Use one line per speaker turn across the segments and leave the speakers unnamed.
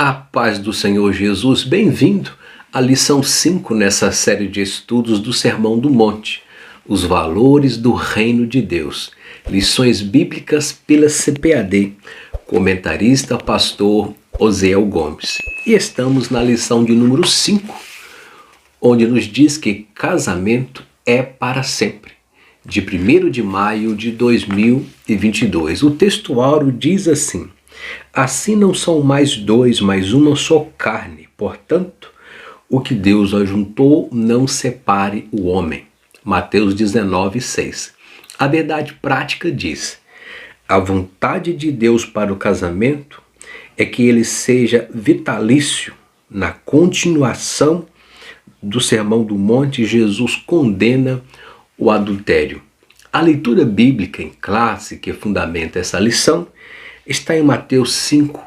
A paz do Senhor Jesus, bem-vindo à lição 5 nessa série de estudos do Sermão do Monte, os valores do reino de Deus, lições bíblicas pela CPAD, comentarista pastor Osiel Gomes. E estamos na lição de número 5, onde nos diz que casamento é para sempre, de 1º de maio de 2022. O texto áureo diz assim: assim não são mais dois, mas uma só carne. Portanto, o que Deus ajuntou, não separe o homem. Mateus 19:6. A verdade prática diz: a vontade de Deus para o casamento é que ele seja vitalício. Na continuação do Sermão do Monte, Jesus condena o adultério. A leitura bíblica em classe que fundamenta essa lição está em Mateus 5,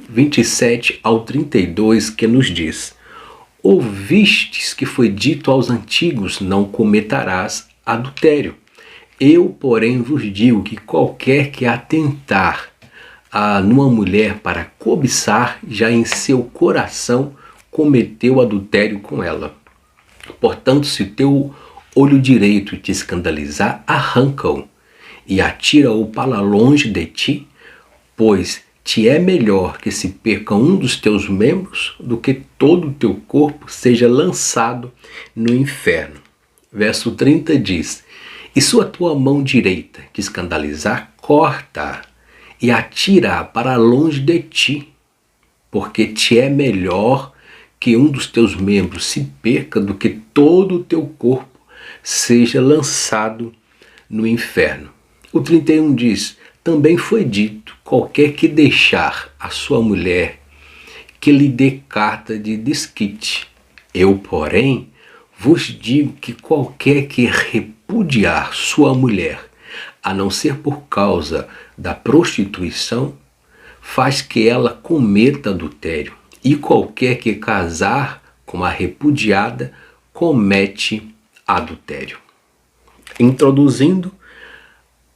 27 ao 32, que nos diz: ouvistes que foi dito aos antigos, não cometerás adultério. Eu, porém, vos digo que qualquer que atentar numa mulher para cobiçar, já em seu coração cometeu adultério com ela. Portanto, se teu olho direito te escandalizar, arranca-o e atira-o para longe de ti, pois te é melhor que se perca um dos teus membros do que todo o teu corpo seja lançado no inferno. Verso 30 diz: e se a tua mão direita te escandalizar, corta-a e atira-a para longe de ti, porque te é melhor que um dos teus membros se perca do que todo o teu corpo seja lançado no inferno. O 31 diz: também foi dito, qualquer que deixar a sua mulher, que lhe dê carta de desquite. Eu, porém, vos digo que qualquer que repudiar sua mulher, a não ser por causa da prostituição, faz que ela cometa adultério. E qualquer que casar com a repudiada, comete adultério. Introduzindo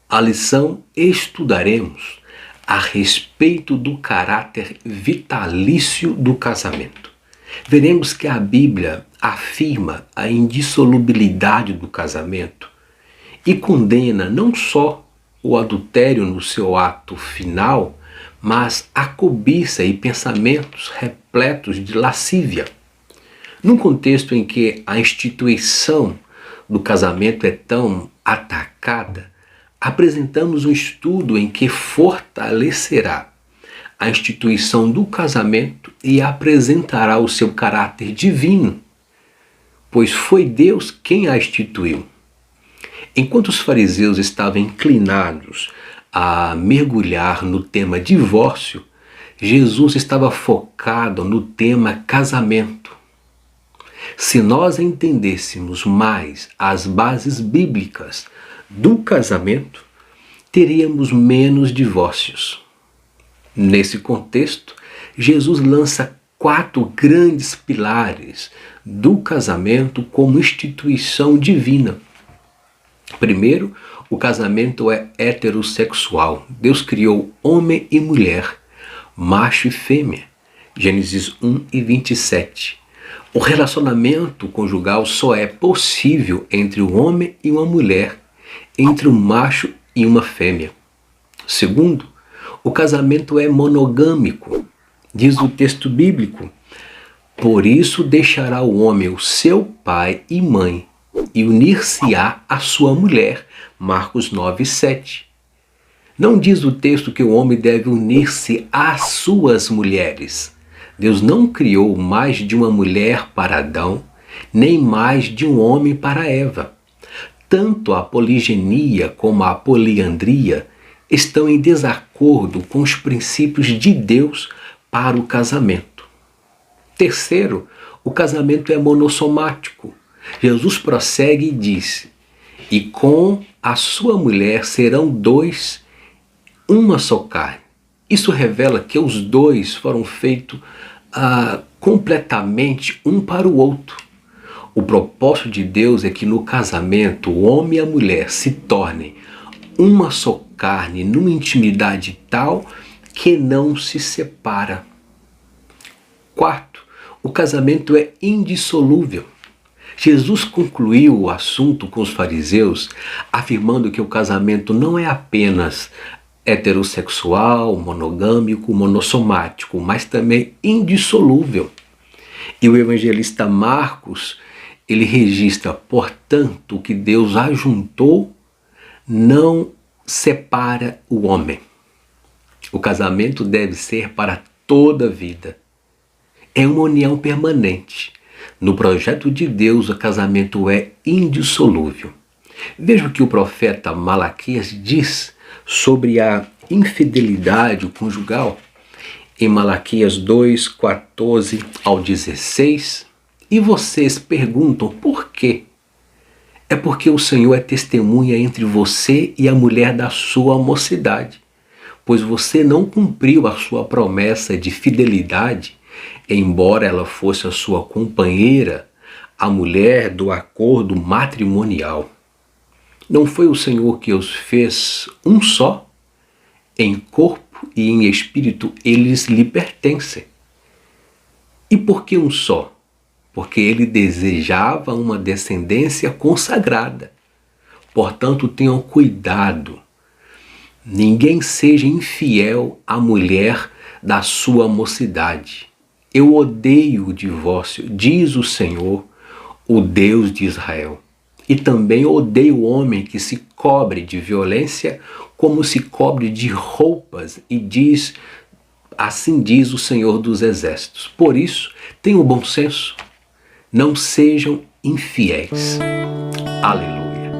a lição, estudaremos a respeito do caráter vitalício do casamento. Veremos que a Bíblia afirma a indissolubilidade do casamento e condena não só o adultério no seu ato final, mas a cobiça e pensamentos repletos de lascívia. Num contexto em que a instituição do casamento é tão atacada, apresentamos um estudo em que fortalecerá a instituição do casamento e apresentará o seu caráter divino, pois foi Deus quem a instituiu. Enquanto os fariseus estavam inclinados a mergulhar no tema divórcio, Jesus estava focado no tema casamento. Se nós entendêssemos mais as bases bíblicas do casamento, teríamos menos divórcios. Nesse contexto, Jesus lança 4 grandes pilares do casamento como instituição divina. Primeiro, o casamento é heterossexual. Deus criou homem e mulher, macho e fêmea. Gênesis 1 e 27. O relacionamento conjugal só é possível entre um homem e uma mulher, entre um macho e uma fêmea. Segundo, o casamento é monogâmico. Diz o texto bíblico: por isso deixará o homem o seu pai e mãe e unir-se-á à sua mulher. Marcos 9:7. Não diz o texto que o homem deve unir-se às suas mulheres. Deus não criou mais de uma mulher para Adão, nem mais de um homem para Eva. Tanto a poligenia como a poliandria estão em desacordo com os princípios de Deus para o casamento. Terceiro, o casamento é monossomático. Jesus prossegue e diz: e com a sua mulher serão dois, uma só carne. Isso revela que os dois foram feitos completamente um para o outro. O propósito de Deus é que no casamento o homem e a mulher se tornem uma só carne numa intimidade tal que não se separa. Quarto, o casamento é indissolúvel. Jesus concluiu o assunto com os fariseus, afirmando que o casamento não é apenas heterossexual, monogâmico, monossomático, mas também indissolúvel. E o evangelista Marcos, ele registra, portanto, que Deus ajuntou, não separa o homem. O casamento deve ser para toda a vida. É uma união permanente. No projeto de Deus, o casamento é indissolúvel. Veja o que o profeta Malaquias diz sobre a infidelidade conjugal em Malaquias 2, 14 ao 16. E vocês perguntam por quê? É porque o Senhor é testemunha entre você e a mulher da sua mocidade, pois você não cumpriu a sua promessa de fidelidade, embora ela fosse a sua companheira, a mulher do acordo matrimonial. Não foi o Senhor que os fez um só? Em corpo e em espírito eles lhe pertencem. E por que um só? Porque ele desejava uma descendência consagrada. Portanto, tenham cuidado. Ninguém seja infiel à mulher da sua mocidade. Eu odeio o divórcio, diz o Senhor, o Deus de Israel. E também odeio o homem que se cobre de violência como se cobre de roupas, e assim diz o Senhor dos Exércitos. Por isso, tenham bom senso, não sejam infiéis. Aleluia.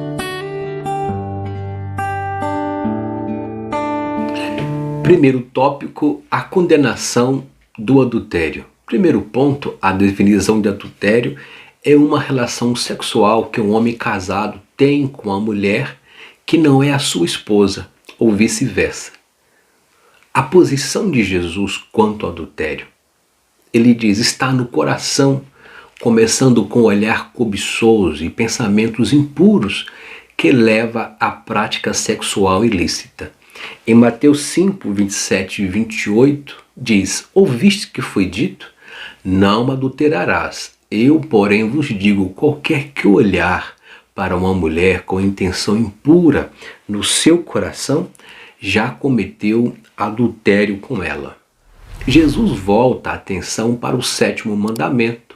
Primeiro tópico, a condenação do adultério. Primeiro ponto, a definição de adultério é uma relação sexual que um homem casado tem com a mulher que não é a sua esposa, ou vice-versa. A posição de Jesus quanto ao adultério, ele diz, está no coração, começando com o olhar cobiçoso e pensamentos impuros que leva à prática sexual ilícita. Em Mateus 5, 27 e 28, diz, ouviste que foi dito? Não adulterarás. Eu, porém, vos digo, qualquer que olhar para uma mulher com intenção impura no seu coração, já cometeu adultério com ela. Jesus volta a atenção para o sétimo mandamento.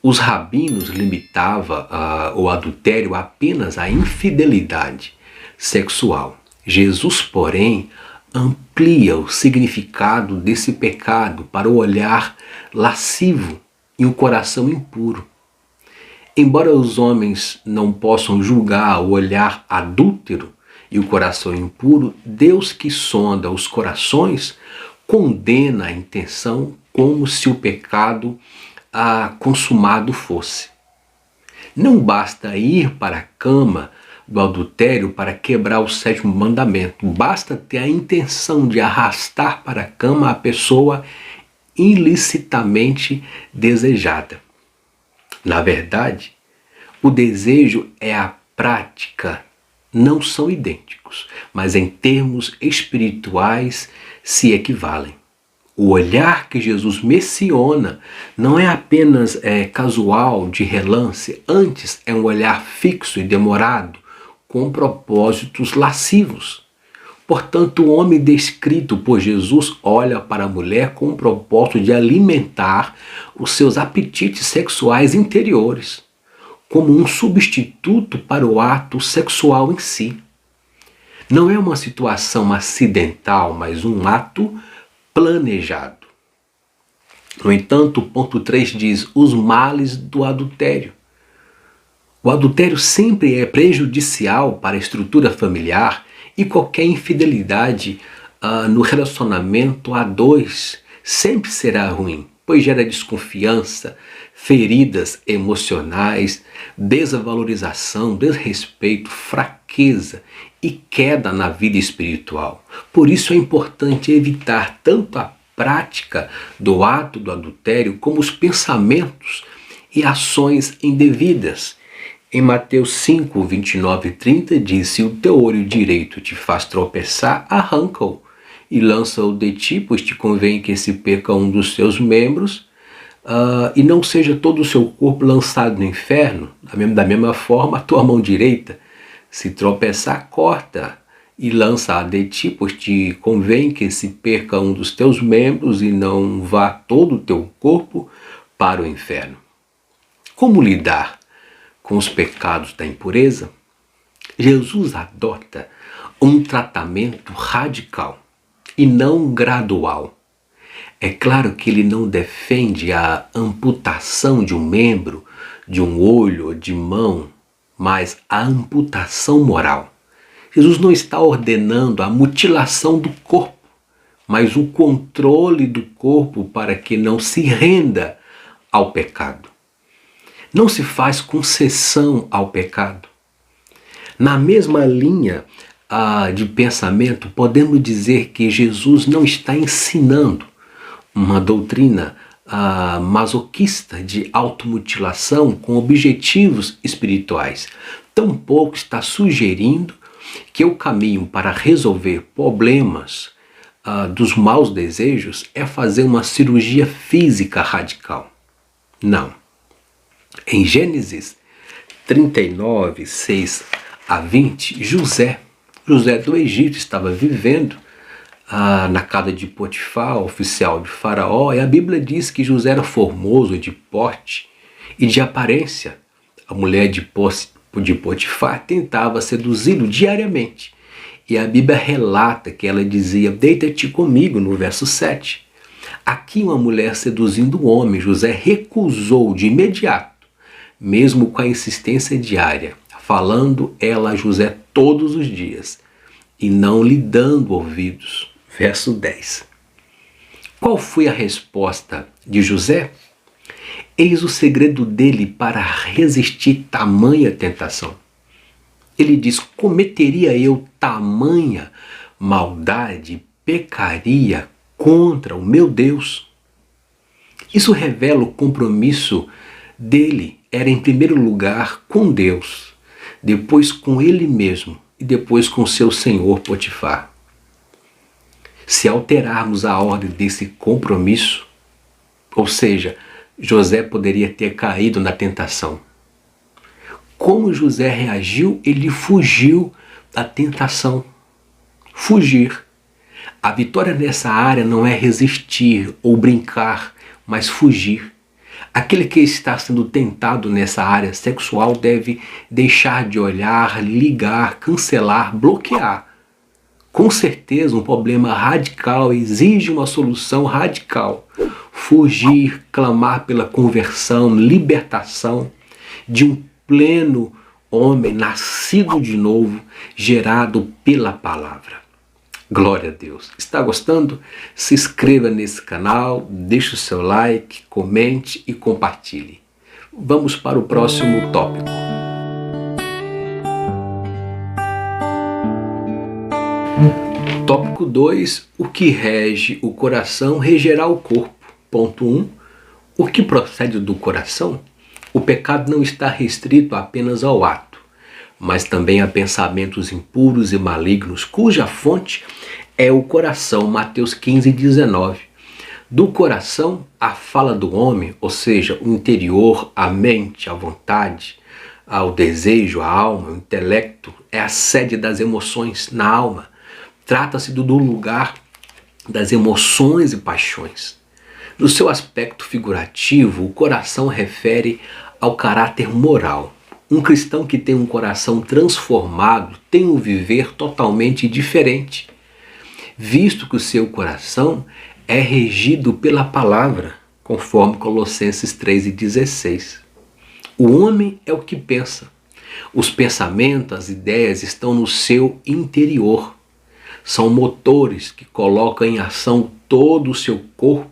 Os rabinos limitavam o adultério apenas à infidelidade sexual. Jesus, porém, amplia o significado desse pecado para o olhar lascivo e o coração impuro. Embora os homens não possam julgar o olhar adúltero e o coração impuro, Deus que sonda os corações condena a intenção como se o pecado consumado fosse. Não basta ir para a cama do adultério para quebrar o sétimo mandamento. Basta ter a intenção de arrastar para a cama a pessoa ilicitamente desejada. Na verdade, o desejo e a prática não são idênticos, mas em termos espirituais se equivalem. O olhar que Jesus menciona não é apenas casual, de relance, antes é um olhar fixo e demorado, com propósitos lascivos. Portanto, o homem descrito por Jesus olha para a mulher com o propósito de alimentar os seus apetites sexuais interiores, como um substituto para o ato sexual em si. Não é uma situação acidental, mas um ato planejado. No entanto, o ponto 3 diz os males do adultério. O adultério sempre é prejudicial para a estrutura familiar e qualquer infidelidade no relacionamento a dois sempre será ruim, pois gera desconfiança, feridas emocionais, desvalorização, desrespeito, fraqueza e queda na vida espiritual. Por isso é importante evitar tanto a prática do ato do adultério como os pensamentos e ações indevidas. Em Mateus 5, 29 e 30 diz, se o teu olho direito te faz tropeçar, arranca-o e lança-o de ti, pois te convém que se perca um dos teus membros e não seja todo o seu corpo lançado no inferno. Da mesma forma, a tua mão direita, se tropeçar, corta e lança de ti, pois te convém que se perca um dos teus membros e não vá todo o teu corpo para o inferno. Como lidar com os pecados da impureza? Jesus adota um tratamento radical e não gradual. É claro que ele não defende a amputação de um membro, de um olho ou de mão, mas a amputação moral. Jesus não está ordenando a mutilação do corpo, mas o controle do corpo para que não se renda ao pecado. Não se faz concessão ao pecado. Na mesma linha de pensamento, podemos dizer que Jesus não está ensinando uma doutrina masoquista de automutilação com objetivos espirituais. Tampouco está sugerindo que o caminho para resolver problemas dos maus desejos é fazer uma cirurgia física radical. Não. Em Gênesis 39, 6 a 20, José do Egito estava vivendo na casa de Potifar, oficial de Faraó, e a Bíblia diz que José era formoso de porte e de aparência. A mulher de Potifar tentava seduzi-lo diariamente. E a Bíblia relata que ela dizia: deita-te comigo, no verso 7. Aqui uma mulher seduzindo um homem, José recusou de imediato, mesmo com a insistência diária, falando ela a José todos os dias e não lhe dando ouvidos. Verso 10. Qual foi a resposta de José? Eis o segredo dele para resistir tamanha tentação. Ele diz: cometeria eu tamanha maldade, pecaria contra o meu Deus? Isso revela o compromisso dele. Era em primeiro lugar com Deus, depois com ele mesmo e depois com seu senhor Potifar. Se alterarmos a ordem desse compromisso, ou seja, José poderia ter caído na tentação. Como José reagiu? Ele fugiu da tentação. Fugir. A vitória nessa área não é resistir ou brincar, mas fugir. Aquele que está sendo tentado nessa área sexual deve deixar de olhar, ligar, cancelar, bloquear. Com certeza, um problema radical exige uma solução radical. Fugir, clamar pela conversão, libertação de um pleno homem nascido de novo, gerado pela palavra. Glória a Deus. Está gostando? Se inscreva nesse canal, deixe o seu like, comente e compartilhe. Vamos para o próximo tópico. Tópico 2. O que rege o coração regerá o corpo. Ponto 1. O que procede do coração? O pecado não está restrito apenas ao ato, mas também a pensamentos impuros e malignos, cuja fonte é o coração. Mateus 15, 19. Do coração, a fala do homem, ou seja, o interior, a mente, a vontade, o desejo, a alma, o intelecto, é a sede das emoções na alma. Trata-se do lugar das emoções e paixões. No seu aspecto figurativo, o coração refere ao caráter moral. Um cristão que tem um coração transformado tem um viver totalmente diferente, visto que o seu coração é regido pela palavra, conforme Colossenses 3,16. O homem é o que pensa. Os pensamentos, as ideias estão no seu interior. São motores que colocam em ação todo o seu corpo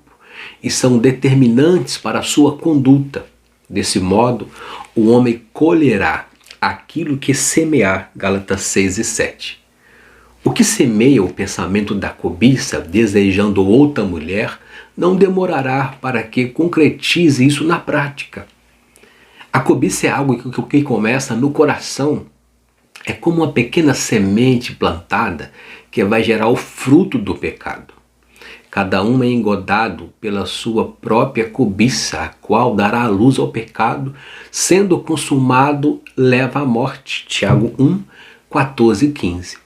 e são determinantes para a sua conduta. Desse modo, o homem colherá aquilo que semear. Gálatas 6 e 7. O que semeia o pensamento da cobiça, desejando outra mulher, não demorará para que concretize isso na prática. A cobiça é algo que começa no coração. É como uma pequena semente plantada que vai gerar o fruto do pecado. Cada um é engodado pela sua própria cobiça, a qual dará a luz ao pecado, sendo consumado, leva à morte. Tiago 1, 14 e 15.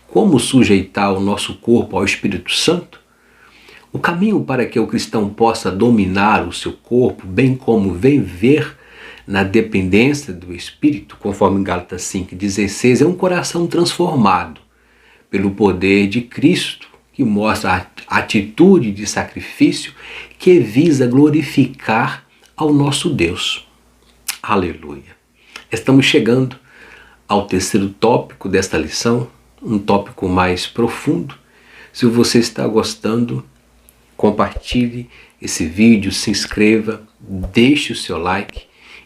Como sujeitar o nosso corpo ao Espírito Santo? O caminho para que o cristão possa dominar o seu corpo, bem como viver na dependência do Espírito, conforme Gálatas 5,16, é um coração transformado pelo poder de Cristo, que mostra a atitude de sacrifício que visa glorificar ao nosso Deus. Aleluia! Estamos chegando ao terceiro tópico desta lição, um tópico mais profundo. Se você está gostando, compartilhe esse vídeo, se inscreva, deixe o seu like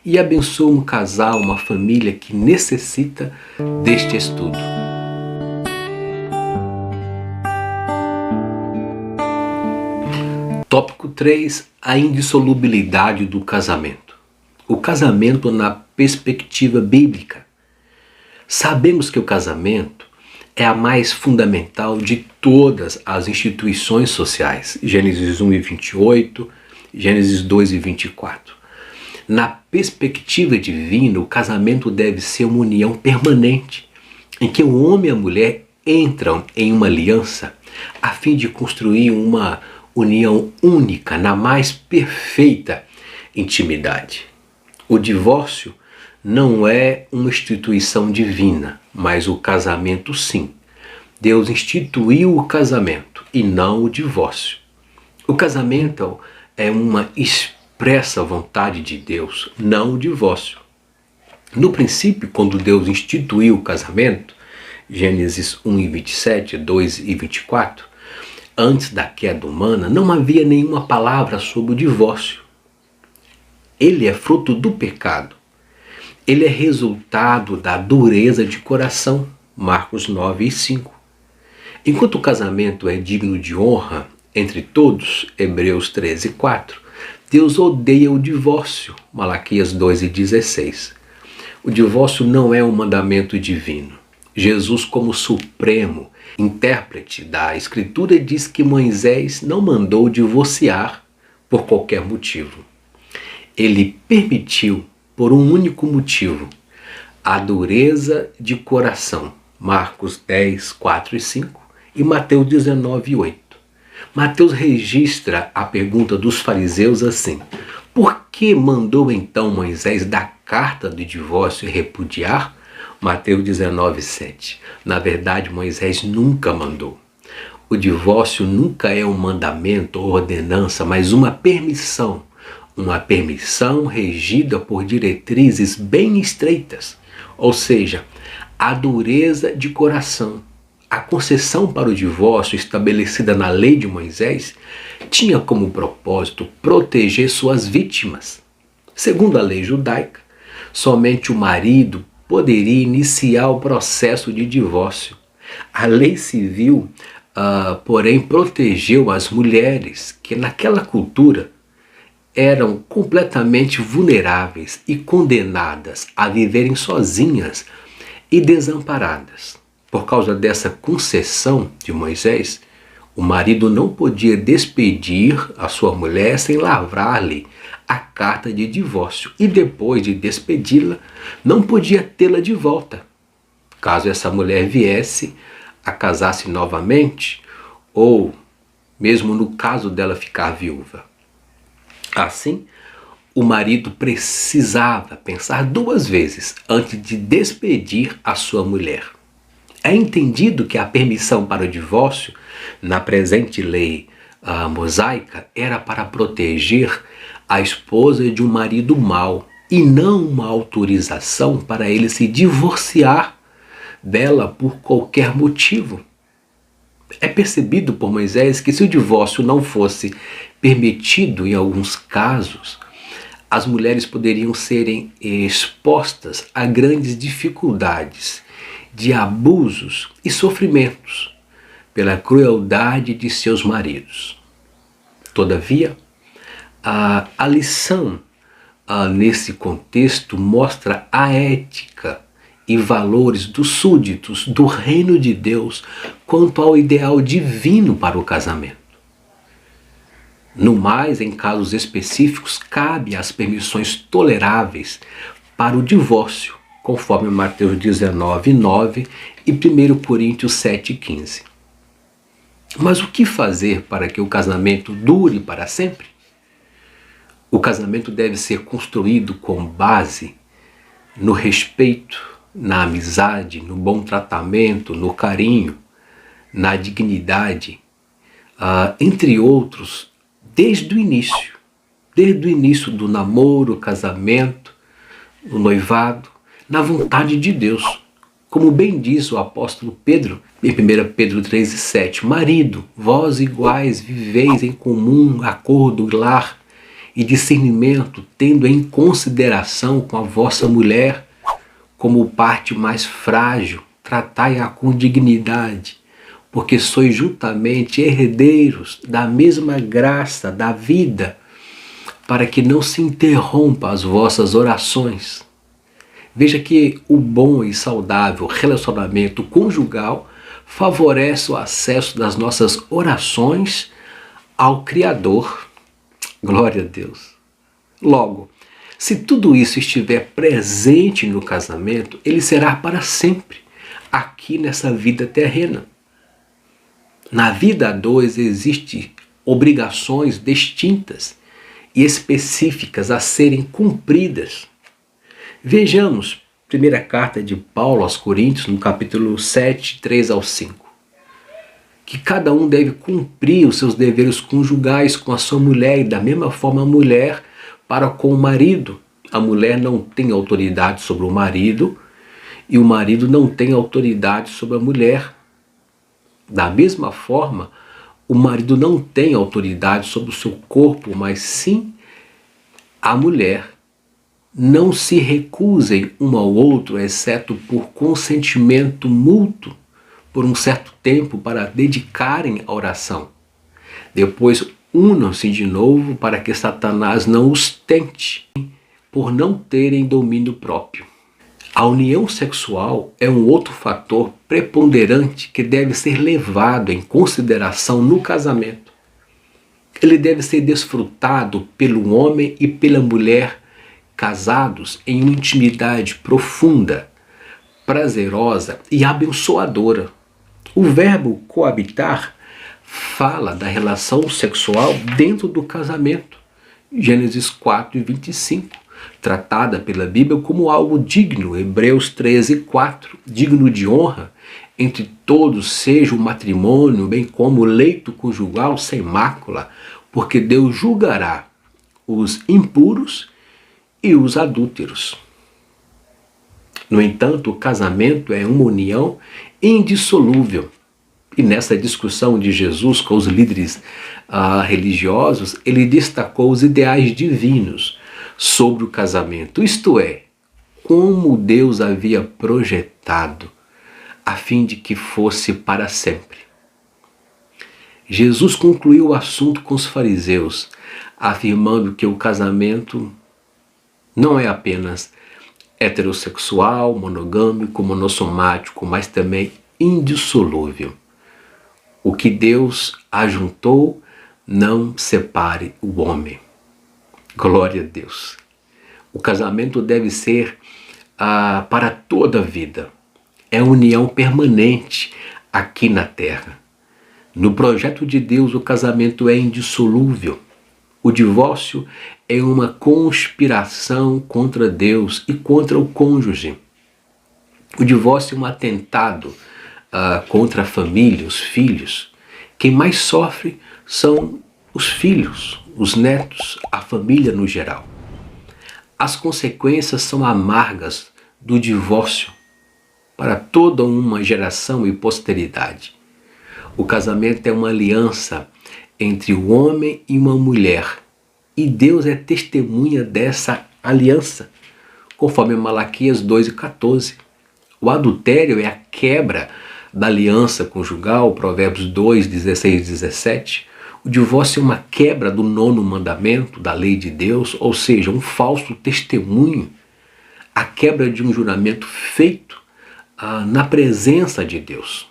e abençoe um casal, uma família que necessita deste estudo. Tópico 3. A indissolubilidade do casamento. O casamento na perspectiva bíblica. Sabemos que o casamento é a mais fundamental de todas as instituições sociais. Gênesis 1 e 28, Gênesis 2 e 24. Na perspectiva divina, o casamento deve ser uma união permanente, em que o homem e a mulher entram em uma aliança a fim de construir uma união única na mais perfeita intimidade. O divórcio não é uma instituição divina, mas o casamento sim. Deus instituiu o casamento e não o divórcio. O casamento é uma expressa vontade de Deus, não o divórcio. No princípio, quando Deus instituiu o casamento, Gênesis 1 e 27, 2 e 24, antes da queda humana, não havia nenhuma palavra sobre o divórcio. Ele é fruto do pecado. Ele é resultado da dureza de coração, Marcos 9 e 5. Enquanto o casamento é digno de honra entre todos, Hebreus 13 e 4, Deus odeia o divórcio, Malaquias 2 e 16. O divórcio não é um mandamento divino. Jesus, como supremo intérprete da Escritura, diz que Moisés não mandou divorciar por qualquer motivo. Ele permitiu por um único motivo: a dureza de coração. Marcos 10, 4 e 5 e Mateus 19, 8. Mateus registra a pergunta dos fariseus assim: por que mandou então Moisés dar carta de divórcio e repudiar? Mateus 19, 7. Na verdade, Moisés nunca mandou. O divórcio nunca é um mandamento ou ordenança, mas uma permissão. Uma permissão regida por diretrizes bem estreitas. Ou seja, a dureza de coração. A concessão para o divórcio estabelecida na lei de Moisés tinha como propósito proteger suas vítimas. Segundo a lei judaica, somente o marido poderia iniciar o processo de divórcio. A lei civil, porém, protegeu as mulheres que naquela cultura eram completamente vulneráveis e condenadas a viverem sozinhas e desamparadas. Por causa dessa concessão de Moisés, o marido não podia despedir a sua mulher sem lavrar-lhe a carta de divórcio e depois de despedi-la, não podia tê-la de volta. Caso essa mulher viesse a casar-se novamente, ou mesmo no caso dela ficar viúva. Assim, o marido precisava pensar duas vezes antes de despedir a sua mulher. É entendido que a permissão para o divórcio, na presente lei mosaica, era para proteger a esposa de um marido mau e não uma autorização para ele se divorciar dela por qualquer motivo. É percebido por Moisés que se o divórcio não fosse permitido em alguns casos, as mulheres poderiam serem expostas a grandes dificuldades de abusos e sofrimentos pela crueldade de seus maridos. Todavia, a lição nesse contexto mostra a ética e valores dos súditos do reino de Deus quanto ao ideal divino para o casamento. No mais, em casos específicos, cabe as permissões toleráveis para o divórcio, conforme Mateus 19:9 e 1 Coríntios 7:15. Mas o que fazer para que o casamento dure para sempre? O casamento deve ser construído com base no respeito, na amizade, no bom tratamento, no carinho, na dignidade, entre outros, desde o início do namoro, casamento, o noivado, na vontade de Deus. Como bem diz o apóstolo Pedro, em 1 Pedro 3:7, marido, vós iguais viveis em comum acordo, lar e discernimento, tendo em consideração com a vossa mulher como parte mais frágil, tratai-a com dignidade, porque sois juntamente herdeiros da mesma graça da vida, para que não se interrompa as vossas orações. Veja que o bom e saudável relacionamento conjugal favorece o acesso das nossas orações ao Criador. Glória a Deus. Logo, se tudo isso estiver presente no casamento, ele será para sempre, aqui nessa vida terrena. Na vida a dois existem obrigações distintas e específicas a serem cumpridas. Vejamos, primeira carta de Paulo aos Coríntios, no capítulo 7, 3-5. Que cada um deve cumprir os seus deveres conjugais com a sua mulher e da mesma forma a mulher para com o marido. A mulher não tem autoridade sobre o marido e o marido não tem autoridade sobre a mulher. Da mesma forma, o marido não tem autoridade sobre o seu corpo, mas sim a mulher. Não se recusem um ao outro, exceto por consentimento mútuo, por um certo tempo para dedicarem à oração. Depois unam-se de novo para que Satanás não os tente, por não terem domínio próprio. A união sexual é um outro fator preponderante que deve ser levado em consideração no casamento. Ele deve ser desfrutado pelo homem e pela mulher casados em uma intimidade profunda, prazerosa e abençoadora. O verbo coabitar fala da relação sexual dentro do casamento. Gênesis 4:25, tratada pela Bíblia como algo digno. Hebreus 13:4, digno de honra. Entre todos seja o matrimônio, bem como o leito conjugal sem mácula, porque Deus julgará os impuros e os adúlteros. No entanto, o casamento é uma união indissolúvel. E nessa discussão de Jesus com os líderes religiosos, ele destacou os ideais divinos sobre o casamento, isto é, como Deus havia projetado, a fim de que fosse para sempre. Jesus concluiu o assunto com os fariseus, afirmando que o casamento não é apenas heterossexual, monogâmico, monossomático, mas também indissolúvel. O que Deus ajuntou, não separe o homem. Glória a Deus. O casamento deve ser para toda a vida. É união permanente aqui na terra. No projeto de Deus, o casamento é indissolúvel. O divórcio é uma conspiração contra Deus e contra o cônjuge. O divórcio é um atentado contra a família, os filhos. Quem mais sofre são os filhos, os netos, a família no geral. As consequências são amargas do divórcio para toda uma geração e posteridade. O casamento é uma aliança entre o homem e uma mulher, e Deus é testemunha dessa aliança, conforme Malaquias 2:14. O adultério é a quebra da aliança conjugal, Provérbios 2:16-17. O divórcio é uma quebra do 9º mandamento da lei de Deus, ou seja, um falso testemunho, a quebra de um juramento feito na presença de Deus.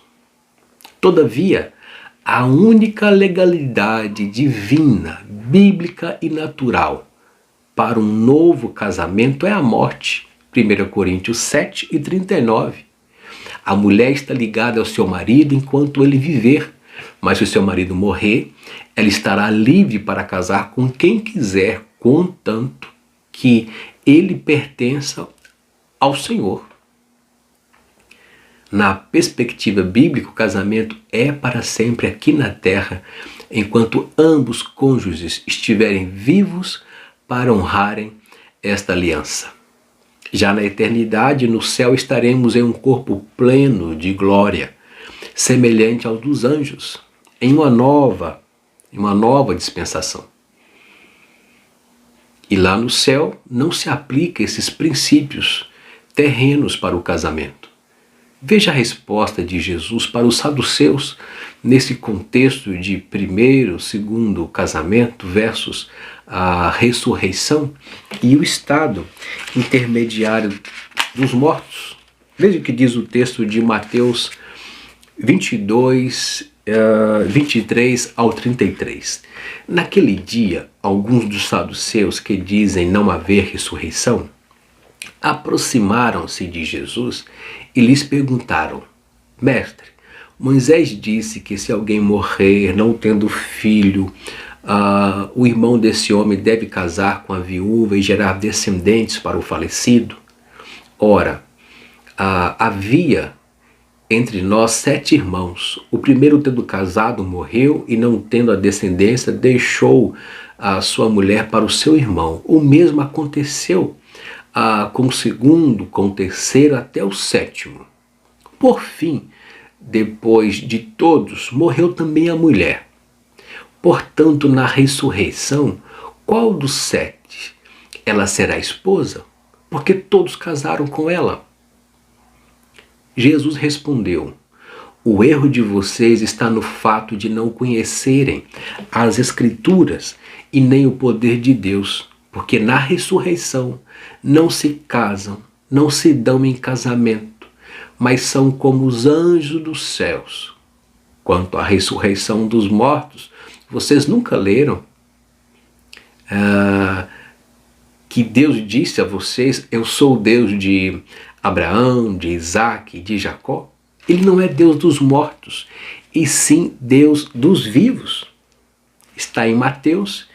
Todavia, A única legalidade divina, bíblica e natural para um novo casamento é a morte. 1 Coríntios 7:39. A mulher está ligada ao seu marido enquanto ele viver, mas se o seu marido morrer, ela estará livre para casar com quem quiser, contanto que ele pertença ao Senhor. Na perspectiva bíblica, o casamento é para sempre aqui na terra, enquanto ambos cônjuges estiverem vivos para honrarem esta aliança. Já na eternidade, no céu, estaremos em um corpo pleno de glória, semelhante ao dos anjos, em uma nova dispensação. E lá no céu não se aplica esses princípios terrenos para o casamento. Veja a resposta de Jesus para os saduceus nesse contexto de primeiro, segundo casamento versus a ressurreição e o estado intermediário dos mortos. Veja o que diz o texto de Mateus 22, 23 ao 33. Naquele dia, alguns dos saduceus que dizem não haver ressurreição aproximaram-se de Jesus e lhes perguntaram: Mestre, Moisés disse que se alguém morrer não tendo filho, o irmão desse homem deve casar com a viúva e gerar descendentes para o falecido. Ora, havia entre nós 7 irmãos. O primeiro, tendo casado, morreu e não tendo a descendência, deixou a sua mulher para o seu irmão. O mesmo aconteceu com o segundo, com o terceiro, até o 7º. Por fim, depois de todos, morreu também a mulher. Portanto, na ressurreição, qual dos 7 ela será esposa? Porque todos casaram com ela. Jesus respondeu: o erro de vocês está no fato de não conhecerem as Escrituras e nem o poder de Deus, porque na ressurreição não se casam, não se dão em casamento, mas são como os anjos dos céus. Quanto à ressurreição dos mortos, vocês nunca leram que Deus disse a vocês: eu sou o Deus de Abraão, de Isaac e de Jacó? Ele não é Deus dos mortos, e sim Deus dos vivos. Está em Mateus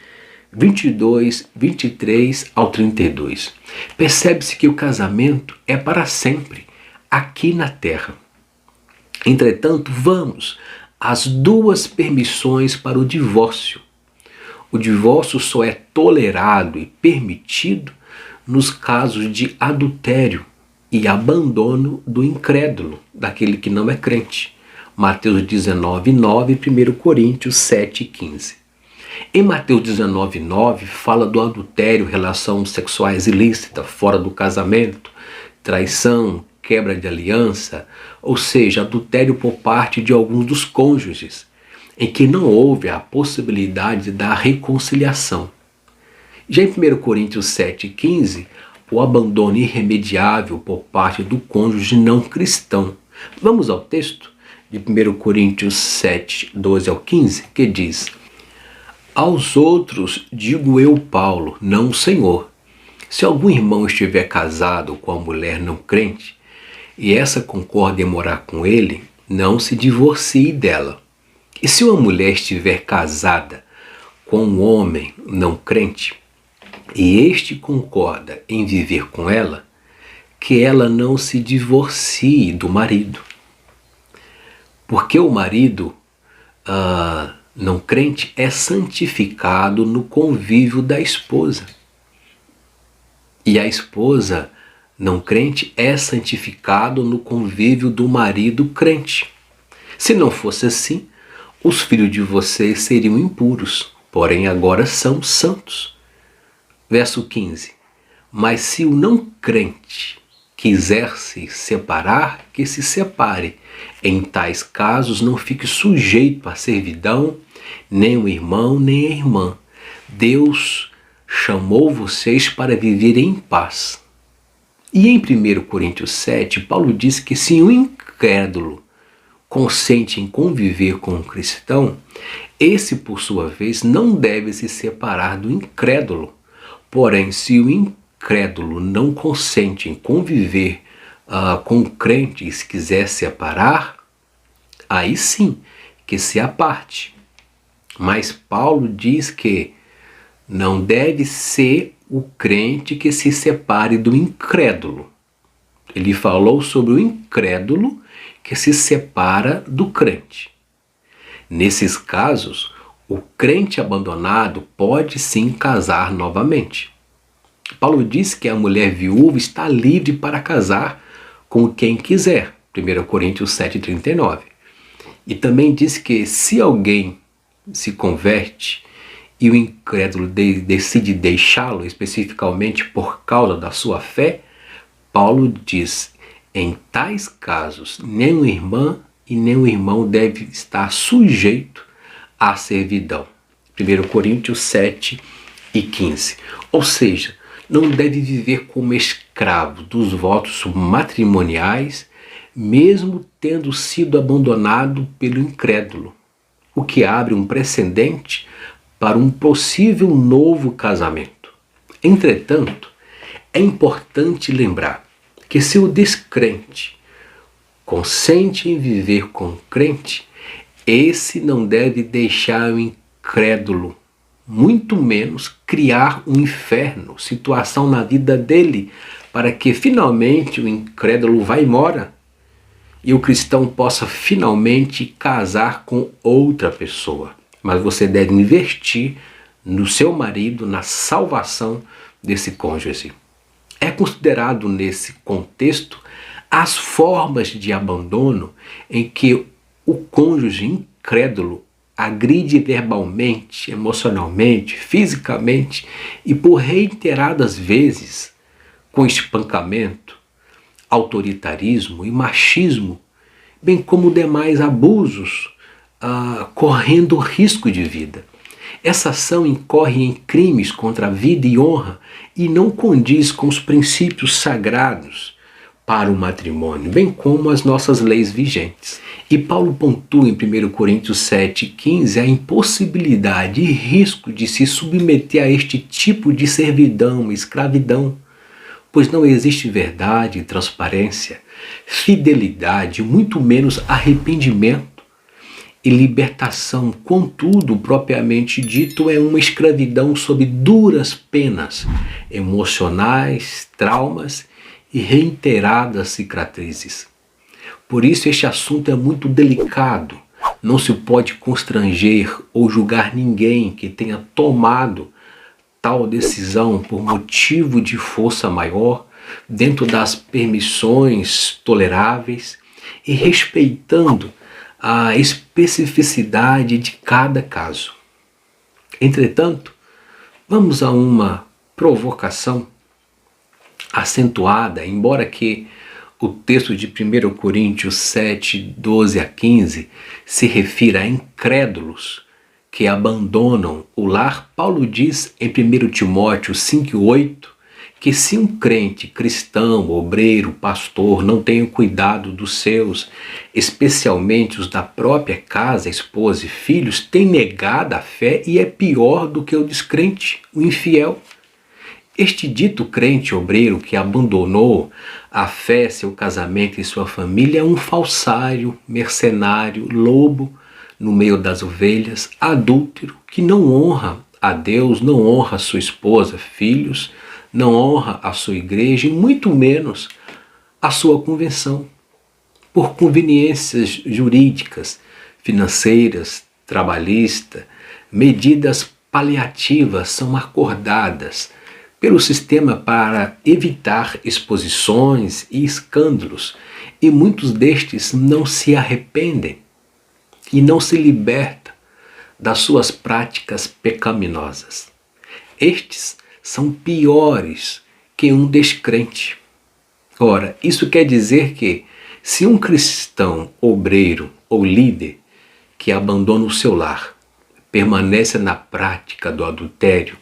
22, 23 ao 32. Percebe-se que o casamento é para sempre, aqui na terra. Entretanto, vamos às 2 permissões para o divórcio. O divórcio só é tolerado e permitido nos casos de adultério e abandono do incrédulo, daquele que não é crente. Mateus 19:9 e 1 Coríntios 7:15. Em Mateus 19:9 fala do adultério, relações sexuais ilícitas fora do casamento, traição, quebra de aliança, ou seja, adultério por parte de alguns dos cônjuges, em que não houve a possibilidade da reconciliação. Já em 1 Coríntios 7:15, o abandono irremediável por parte do cônjuge não cristão. Vamos ao texto de 1 Coríntios 7, 12 ao 15, que diz: aos outros digo eu, Paulo, não o Senhor. Se algum irmão estiver casado com a mulher não crente, e essa concorda em morar com ele, não se divorcie dela. E se uma mulher estiver casada com um homem não crente, e este concorda em viver com ela, que ela não se divorcie do marido. Porque o marido não crente é santificado no convívio da esposa. E a esposa não crente é santificado no convívio do marido crente. Se não fosse assim, os filhos de vocês seriam impuros, porém agora são santos. Verso 15. Mas se o não crente quiser se separar, que se separe. Em tais casos não fique sujeito à servidão, nem o irmão, nem a irmã. Deus chamou vocês para viver em paz. E em 1 Coríntios 7, Paulo diz que se um incrédulo consente em conviver com um cristão, esse, por sua vez, não deve se separar do incrédulo. Porém, se o incrédulo não consente em conviver com o crente e se quiser separar, aí sim que se aparte. Mas Paulo diz que não deve ser o crente que se separe do incrédulo. Ele falou sobre o incrédulo que se separa do crente. Nesses casos, o crente abandonado pode sim casar novamente. Paulo diz que a mulher viúva está livre para casar com quem quiser, 1 Coríntios 7,39. E também diz que se alguém se converte e o incrédulo decide deixá-lo, especificamente por causa da sua fé, Paulo diz: em tais casos, nem uma irmã e nem um irmão deve estar sujeito à servidão. 1 Coríntios 7:15. Ou seja, não deve viver como escravo dos votos matrimoniais, mesmo tendo sido abandonado pelo incrédulo, o que abre um precedente para um possível novo casamento. Entretanto, é importante lembrar que se o descrente consente em viver com o crente, esse não deve deixar o incrédulo, muito menos criar um inferno, situação na vida dele, para que finalmente o incrédulo vá embora e o cristão possa finalmente casar com outra pessoa. Mas você deve investir no seu marido, na salvação desse cônjuge. É considerado nesse contexto as formas de abandono em que o cônjuge incrédulo agride verbalmente, emocionalmente, fisicamente e por reiteradas vezes com espancamento, autoritarismo e machismo, bem como demais abusos, correndo risco de vida. Essa ação incorre em crimes contra a vida e honra e não condiz com os princípios sagrados para o matrimônio, bem como as nossas leis vigentes. E Paulo pontua em 1 Coríntios 7,15 a impossibilidade e risco de se submeter a este tipo de servidão, escravidão, pois não existe verdade, transparência, fidelidade, muito menos arrependimento e libertação. Contudo, propriamente dito, é uma escravidão sob duras penas emocionais, traumas e reiteradas cicatrizes. Por isso este assunto é muito delicado. Não se pode constranger ou julgar ninguém que tenha tomado tal decisão por motivo de força maior, dentro das permissões toleráveis e respeitando a especificidade de cada caso. Entretanto, vamos a uma provocação acentuada, embora que o texto de 1 Coríntios 7, 12 a 15 se refira a incrédulos que abandonam o lar. Paulo diz em 1 Timóteo 5,8 que se um crente cristão, obreiro, pastor não tem o cuidado dos seus, especialmente os da própria casa, esposa e filhos, tem negado a fé e é pior do que o descrente, o infiel. Este dito crente obreiro que abandonou a fé, seu casamento e sua família é um falsário, mercenário, lobo no meio das ovelhas, adúltero, que não honra a Deus, não honra a sua esposa, filhos, não honra a sua igreja e muito menos a sua convenção. Por conveniências jurídicas, financeiras, trabalhistas, medidas paliativas são acordadas pelo sistema para evitar exposições e escândalos, e muitos destes não se arrependem e não se libertam das suas práticas pecaminosas. Estes são piores que um descrente. Ora, isso quer dizer que se um cristão, obreiro ou líder que abandona o seu lar permanece na prática do adultério,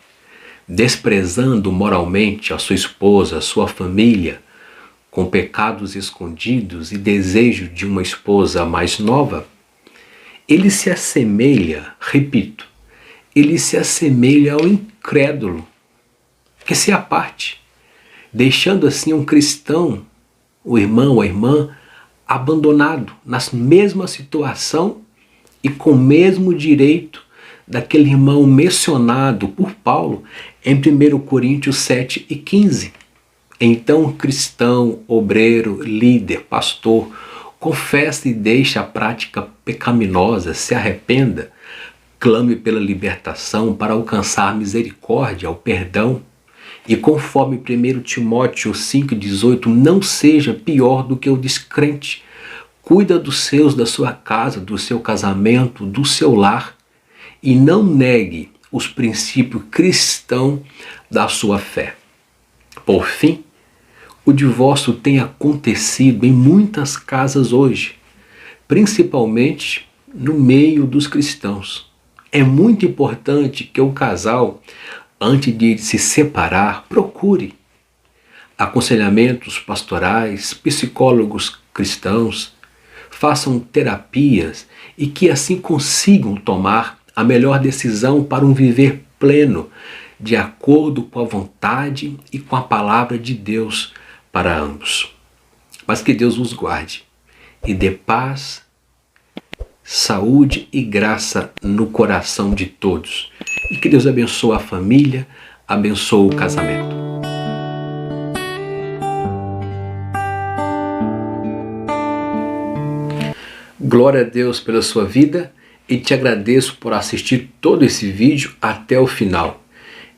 desprezando moralmente a sua esposa, a sua família, com pecados escondidos e desejo de uma esposa mais nova, ele se assemelha, repito, ele se assemelha ao incrédulo que se aparte, deixando assim um cristão, o irmão ou a irmã, abandonado na mesma situação e com o mesmo direito daquele irmão mencionado por Paulo em 1 Coríntios 7:15. Então, cristão, obreiro, líder, pastor, confesse e deixe a prática pecaminosa, se arrependa, clame pela libertação para alcançar misericórdia, o perdão, e conforme 1 Timóteo 5,18, não seja pior do que o descrente. Cuida dos seus, da sua casa, do seu casamento, do seu lar, e não negue os princípios cristãos da sua fé. Por fim, o divórcio tem acontecido em muitas casas hoje, principalmente no meio dos cristãos. É muito importante que o casal, antes de se separar, procure aconselhamentos pastorais, psicólogos cristãos, façam terapias e que assim consigam tomar a melhor decisão para um viver pleno, de acordo com a vontade e com a palavra de Deus para ambos. Mas que Deus os guarde e dê paz, saúde e graça no coração de todos. E que Deus abençoe a família, abençoe o casamento. Glória a Deus pela sua vida e te agradeço por assistir todo esse vídeo até o final.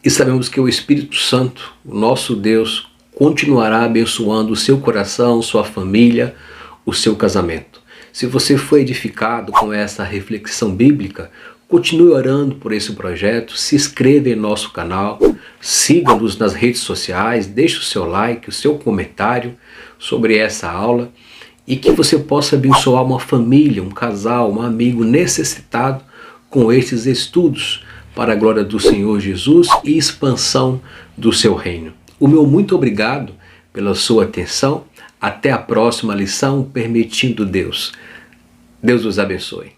E sabemos que o Espírito Santo, o nosso Deus, continuará abençoando o seu coração, sua família, o seu casamento. Se você foi edificado com essa reflexão bíblica, continue orando por esse projeto, se inscreva em nosso canal, siga-nos nas redes sociais, deixe o seu like, o seu comentário sobre essa aula e que você possa abençoar uma família, um casal, um amigo necessitado com estes estudos para a glória do Senhor Jesus e expansão do seu reino. O meu muito obrigado pela sua atenção. Até a próxima lição, permitindo Deus. Deus os abençoe.